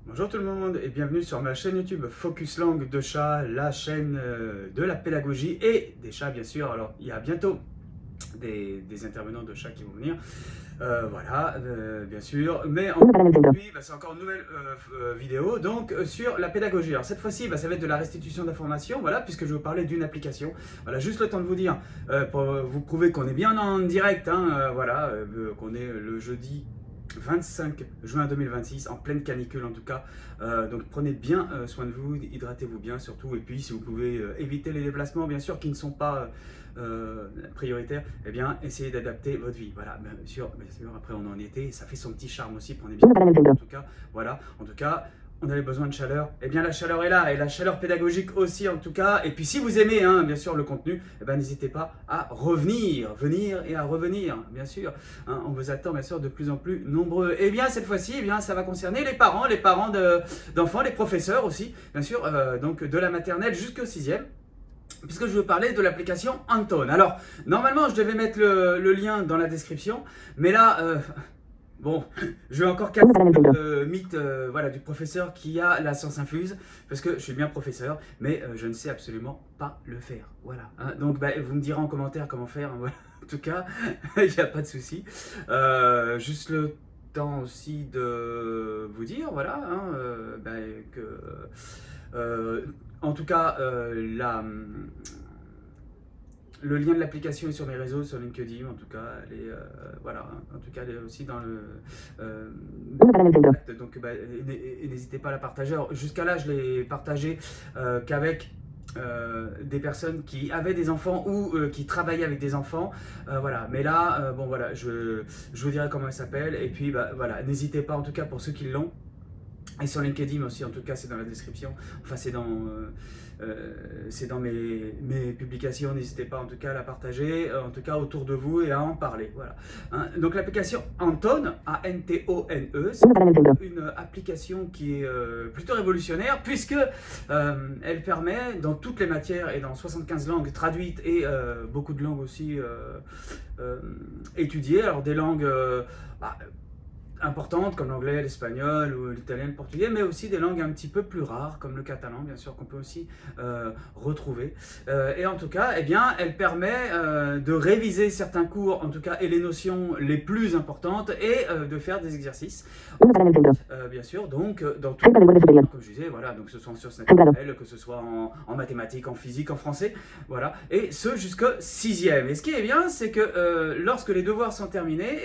Bonjour tout le monde et bienvenue sur ma chaîne YouTube Focus Langue de chat, la chaîne de la pédagogie et des chats bien sûr. Alors il y a bientôt des intervenants de chats qui vont venir, bien sûr, mais aujourd'hui c'est encore une nouvelle vidéo donc sur la pédagogie. Alors cette fois-ci ça va être de la restitution d'informations, voilà, puisque je vais vous parler d'une application. Voilà, juste le temps de vous dire, pour vous prouver qu'on est bien en direct, qu'on est le jeudi 25 juin 2026, en pleine canicule en tout cas. Donc prenez bien soin de vous, hydratez-vous bien surtout. Et puis si vous pouvez éviter les déplacements bien sûr qui ne sont pas prioritaires, eh bien essayez d'adapter votre vie. Voilà, bien sûr, après on est en été, ça fait son petit charme aussi, prenez bien en tout cas. Voilà, en tout cas. On avait besoin de chaleur, et bien la chaleur est là, et la chaleur pédagogique aussi en tout cas. Et puis si vous aimez bien sûr le contenu, eh ben, n'hésitez pas à venir et à revenir, bien sûr. On vous attend bien sûr de plus en plus nombreux. Et bien cette fois-ci, ça va concerner les parents d'enfants, les professeurs aussi, bien sûr, donc de la maternelle jusqu'au 6e. Puisque je veux parler de l'application Anton. Alors, normalement, je devais mettre le lien dans la description, mais là, bon, je vais encore casser le mythe du professeur qui a la science infuse, parce que je suis bien professeur, mais je ne sais absolument pas le faire. Voilà. Donc, vous me direz en commentaire comment faire. Voilà. En tout cas, il n'y a pas de souci. Juste le temps aussi de vous dire, voilà, que... en tout cas, le lien de l'application est sur mes réseaux, sur LinkedIn, en tout cas, elle est, en tout cas, elle est aussi dans le... donc, n'hésitez pas à la partager. Jusqu'à là, je l'ai partagé qu'avec des personnes qui avaient des enfants ou qui travaillaient avec des enfants, voilà. Mais là, je vous dirai comment elle s'appelle. Et puis, n'hésitez pas, en tout cas, pour ceux qui l'ont. Et sur LinkedIn aussi, en tout cas, c'est dans la description. Enfin, c'est dans mes publications. N'hésitez pas, en tout cas, à la partager, en tout cas, autour de vous et à en parler. Voilà. Donc, l'application Anton, A-N-T-O-N-E, c'est une application qui est plutôt révolutionnaire puisque elle permet, dans toutes les matières et dans 75 langues traduites et beaucoup de langues aussi étudiées. Alors, des langues... importantes comme l'anglais, l'espagnol ou l'italien, le portugais, mais aussi des langues un petit peu plus rares comme le catalan, bien sûr, qu'on peut aussi retrouver. Et en tout cas, elle permet de réviser certains cours, en tout cas, et les notions les plus importantes, et de faire des exercices. Bien sûr, donc dans tout, comme je disais, voilà, donc que ce soit en sciences naturelles, que ce soit en mathématiques, en physique, en français, voilà, et ce jusqu'au 6e. Et ce qui est bien, c'est que lorsque les devoirs sont terminés,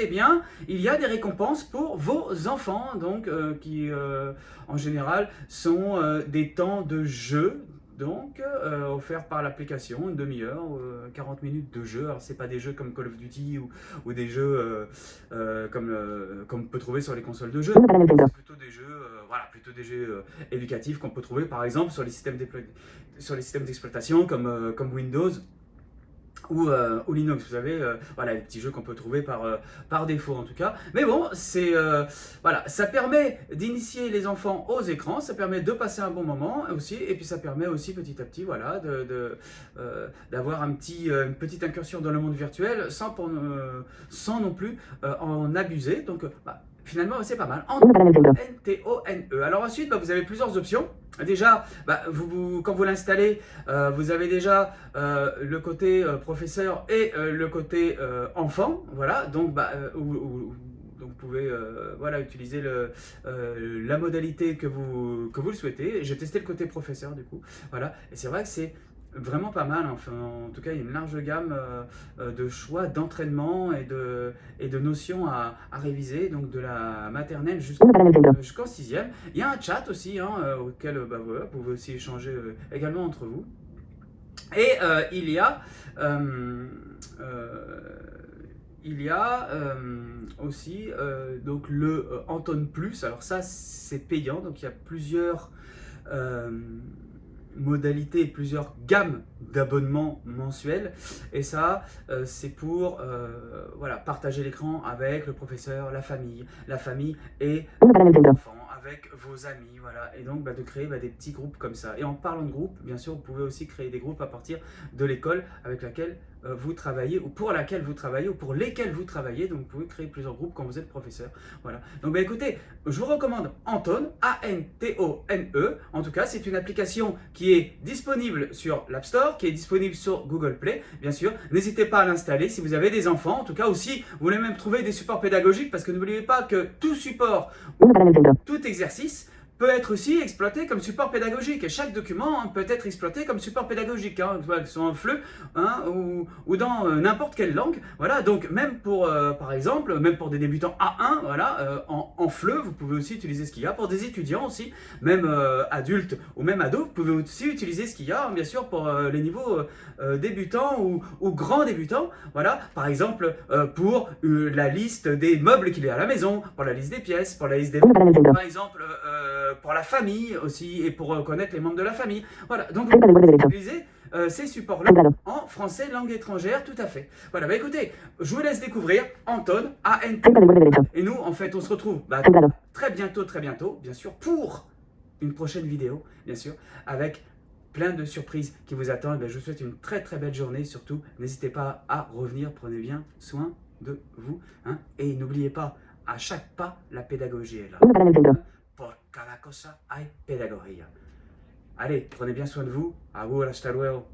il y a des récompenses pour vos enfants, donc qui en général sont des temps de jeu, donc offert par l'application, une demi-heure, 40 minutes de jeu. Alors c'est pas des jeux comme Call of Duty ou des jeux comme on peut trouver sur les consoles de jeu, c'est plutôt des jeux éducatifs qu'on peut trouver par exemple sur les systèmes d'exploitation comme Windows ou Linux, vous savez, les petits jeux qu'on peut trouver par défaut en tout cas. Mais bon, ça permet d'initier les enfants aux écrans, ça permet de passer un bon moment aussi, et puis ça permet aussi petit à petit, d'avoir une petite incursion dans le monde virtuel sans non plus en abuser. Donc, finalement, c'est pas mal. N-T-O-N-E. Alors ensuite, vous avez plusieurs options. Déjà, quand vous l'installez, vous avez déjà le côté professeur et le côté enfant. Voilà, donc donc vous pouvez utiliser la modalité que vous le souhaitez. J'ai testé le côté professeur du coup. Voilà, et c'est vrai que c'est vraiment pas mal. Enfin, en tout cas, il y a une large gamme de choix d'entraînement et de notions à réviser, donc de la maternelle jusqu'en 6e. Il y a un chat aussi auquel vous pouvez aussi échanger également entre vous. Et il y a aussi donc le Anton Plus. Alors ça, c'est payant, donc il y a plusieurs modalités, plusieurs gammes d'abonnements mensuels, et ça c'est pour partager l'écran avec le professeur, la famille et les enfants, avec vos amis, voilà, et donc de créer des petits groupes comme ça. Et en parlant de groupes, bien sûr, vous pouvez aussi créer des groupes à partir de l'école avec laquelle vous travaillez, ou pour laquelle vous travaillez, ou pour lesquels vous travaillez. Donc vous pouvez créer plusieurs groupes quand vous êtes professeur. Voilà. Donc bah, écoutez, je vous recommande Antone, A-N-T-O-N-E. En tout cas, c'est une application qui est disponible sur l'App Store, qui est disponible sur Google Play, bien sûr. N'hésitez pas à l'installer si vous avez des enfants. En tout cas, aussi, vous voulez même trouver des supports pédagogiques, parce que n'oubliez pas que tout support, tout exercice peut être aussi exploité comme support pédagogique. Et chaque document peut être exploité comme support pédagogique, que ce soit en FLE ou dans n'importe quelle langue. Voilà, donc même pour, par exemple, même pour des débutants A1, voilà, en FLE, vous pouvez aussi utiliser ce qu'il y a. Pour des étudiants aussi, même adultes ou même ados, vous pouvez aussi utiliser ce qu'il y a, bien sûr, pour les niveaux débutants ou grands débutants. Voilà, par exemple, pour la liste des meubles qu'il y a à la maison, pour la liste des pièces, pour la liste des... Par exemple, pour la famille aussi, et pour connaître les membres de la famille. Voilà, donc vous pouvez utiliser ces supports-là en français, langue étrangère, tout à fait. Voilà, bah écoutez, je vous laisse découvrir Antone, A-N-T. Et nous, en fait, on se retrouve très bientôt, bien sûr, pour une prochaine vidéo, bien sûr, avec plein de surprises qui vous attendent. Je vous souhaite une très belle journée. Surtout, n'hésitez pas à revenir, prenez bien soin de vous. Et n'oubliez pas, à chaque pas, la pédagogie est là. Por cada cosa hay pedagogía. Allez, prenez bien soin de vous. À vous, hasta luego.